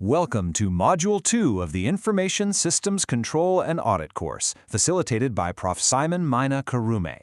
Welcome to Module 2 of the Information Systems Control and Audit course, facilitated by Prof. Simon Mina Karume.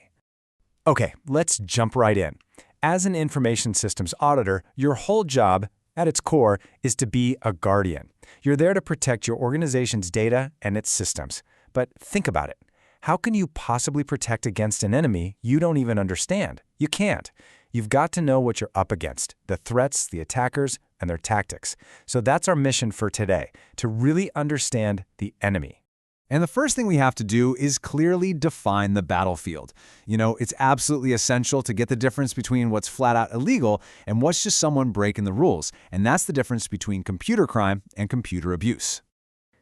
Okay, let's jump right in. As an information systems auditor, your whole job, at its core, is to be a guardian. You're there to protect your organization's data and its systems. But think about it. How can you possibly protect against an enemy you don't even understand? You can't. You've got to know what you're up against, the threats, the attackers, and their tactics. So that's our mission for today, to really understand the enemy. And the first thing we have to do is clearly define the battlefield. It's absolutely essential to get the difference between what's flat out illegal and what's just someone breaking the rules. And that's the difference between computer crime and computer abuse.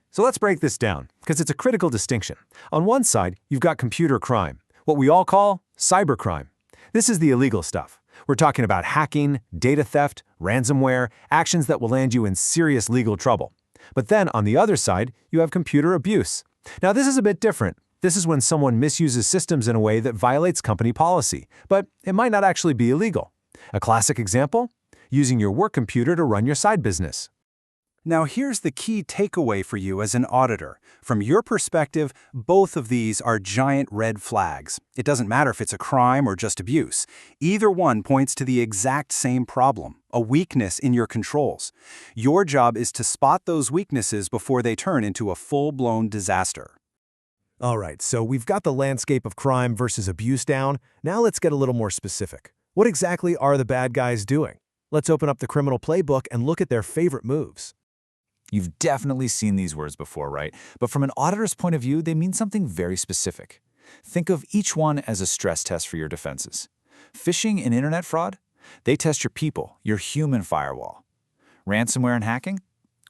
So let's break this down, because it's a critical distinction. On one side, you've got computer crime, what we all call cybercrime. This is the illegal stuff. We're talking about hacking, data theft, ransomware, actions that will land you in serious legal trouble. But then, on the other side, you have computer abuse. Now, this is a bit different. This is when someone misuses systems in a way that violates company policy, but it might not actually be illegal. A classic example? Using your work computer to run your side business. Now here's the key takeaway for you as an auditor. From your perspective, both of these are giant red flags. It doesn't matter if it's a crime or just abuse. Either one points to the exact same problem, a weakness in your controls. Your job is to spot those weaknesses before they turn into a full-blown disaster. All right, so we've got the landscape of crime versus abuse down. Now let's get a little more specific. What exactly are the bad guys doing? Let's open up the criminal playbook and look at their favorite moves. You've definitely seen these words before, right? But from an auditor's point of view, they mean something very specific. Think of each one as a stress test for your defenses. Phishing and internet fraud? They test your people, your human firewall. Ransomware and hacking?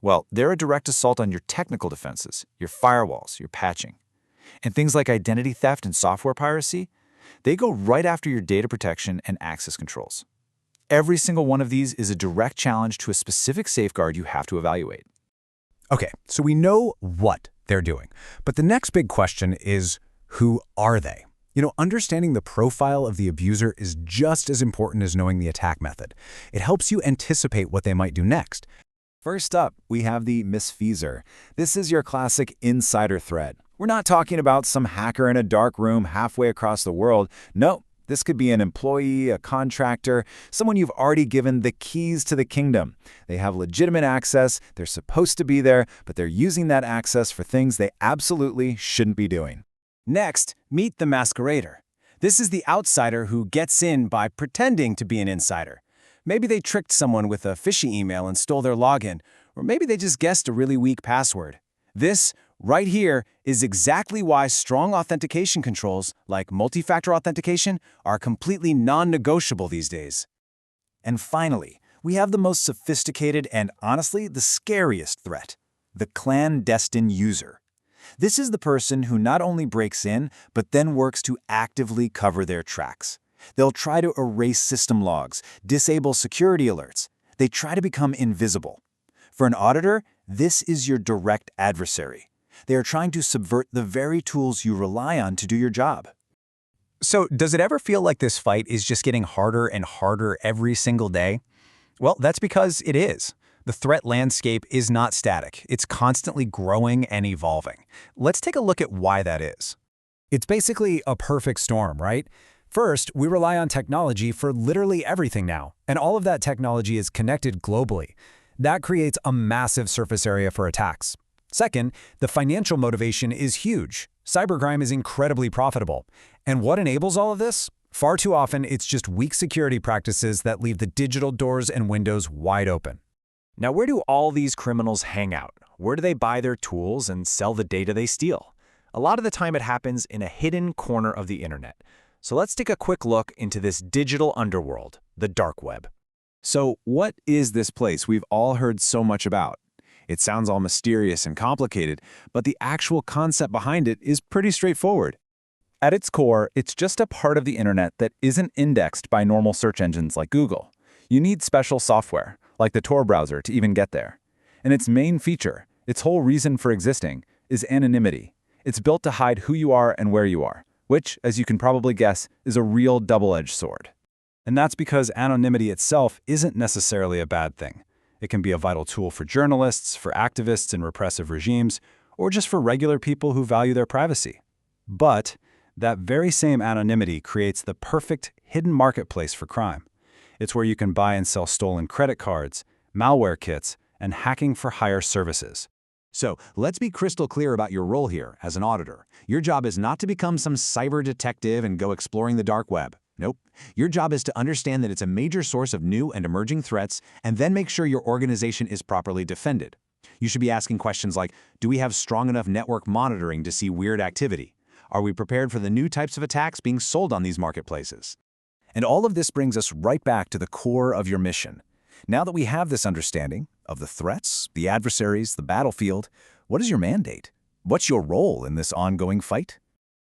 Well, they're a direct assault on your technical defenses, your firewalls, your patching. And things like identity theft and software piracy? They go right after your data protection and access controls. Every single one of these is a direct challenge to a specific safeguard you have to evaluate. Okay, so we know what they're doing. But the next big question is, who are they? Understanding the profile of the abuser is just as important as knowing the attack method. It helps you anticipate what they might do next. First up, we have the misfeasor. This is your classic insider threat. We're not talking about some hacker in a dark room halfway across the world. No. This could be an employee, a contractor, someone you've already given the keys to the kingdom. They have legitimate access, they're supposed to be there, but they're using that access for things they absolutely shouldn't be doing. Next, meet the masquerader. This is the outsider who gets in by pretending to be an insider. Maybe they tricked someone with a phishing email and stole their login, or maybe they just guessed a really weak password. This, right here, is exactly why strong authentication controls, like multi-factor authentication, are completely non-negotiable these days. And finally, we have the most sophisticated and, honestly, the scariest threat, the clandestine user. This is the person who not only breaks in, but then works to actively cover their tracks. They'll try to erase system logs, disable security alerts. They try to become invisible. For an auditor, this is your direct adversary. They are trying to subvert the very tools you rely on to do your job. So does it ever feel like this fight is just getting harder and harder every single day? Well, that's because it is. The threat landscape is not static. It's constantly growing and evolving. Let's take a look at why that is. It's basically a perfect storm, right? First, we rely on technology for literally everything now, and all of that technology is connected globally. That creates a massive surface area for attacks. Second, the financial motivation is huge. Cybercrime is incredibly profitable. And what enables all of this? Far too often, it's just weak security practices that leave the digital doors and windows wide open. Now, where do all these criminals hang out? Where do they buy their tools and sell the data they steal? A lot of the time it happens in a hidden corner of the internet. So let's take a quick look into this digital underworld, the dark web. So what is this place we've all heard so much about? It sounds all mysterious and complicated, but the actual concept behind it is pretty straightforward. At its core, it's just a part of the internet that isn't indexed by normal search engines like Google. You need special software, like the Tor browser, to even get there. And its main feature, its whole reason for existing, is anonymity. It's built to hide who you are and where you are, which, as you can probably guess, is a real double-edged sword. And that's because anonymity itself isn't necessarily a bad thing. It can be a vital tool for journalists, for activists in repressive regimes, or just for regular people who value their privacy. But that very same anonymity creates the perfect hidden marketplace for crime. It's where you can buy and sell stolen credit cards, malware kits, and hacking for hire services. So, let's be crystal clear about your role here as an auditor. Your job is not to become some cyber detective and go exploring the dark web. Nope. Your job is to understand that it's a major source of new and emerging threats and then make sure your organization is properly defended. You should be asking questions like, do we have strong enough network monitoring to see weird activity? Are we prepared for the new types of attacks being sold on these marketplaces? And all of this brings us right back to the core of your mission. Now that we have this understanding of the threats, the adversaries, the battlefield, what is your mandate? What's your role in this ongoing fight?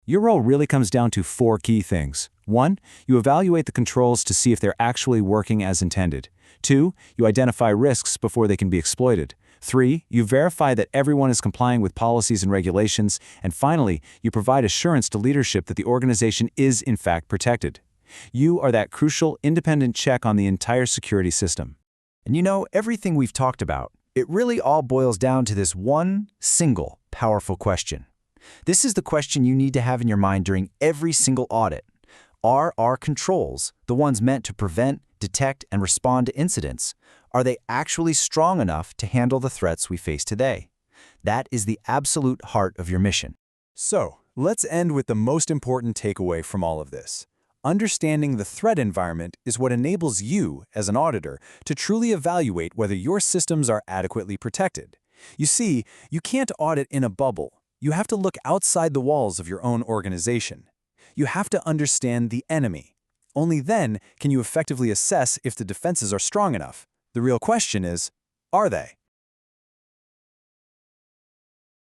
Your role really comes down to 4 key things. 1, you evaluate the controls to see if they're actually working as intended. 2, you identify risks before they can be exploited. 3, you verify that everyone is complying with policies and regulations. And finally, you provide assurance to leadership that the organization is in fact protected. You are that crucial, independent check on the entire security system. And you know, everything we've talked about, it really all boils down to this one single, powerful question. This is the question you need to have in your mind during every single audit. Are our controls, the ones meant to prevent, detect, and respond to incidents, are they actually strong enough to handle the threats we face today? That is the absolute heart of your mission. So, let's end with the most important takeaway from all of this. Understanding the threat environment is what enables you, as an auditor, to truly evaluate whether your systems are adequately protected. You see, you can't audit in a bubble. You have to look outside the walls of your own organization. You have to understand the enemy. Only then can you effectively assess if the defenses are strong enough. The real question is, are they?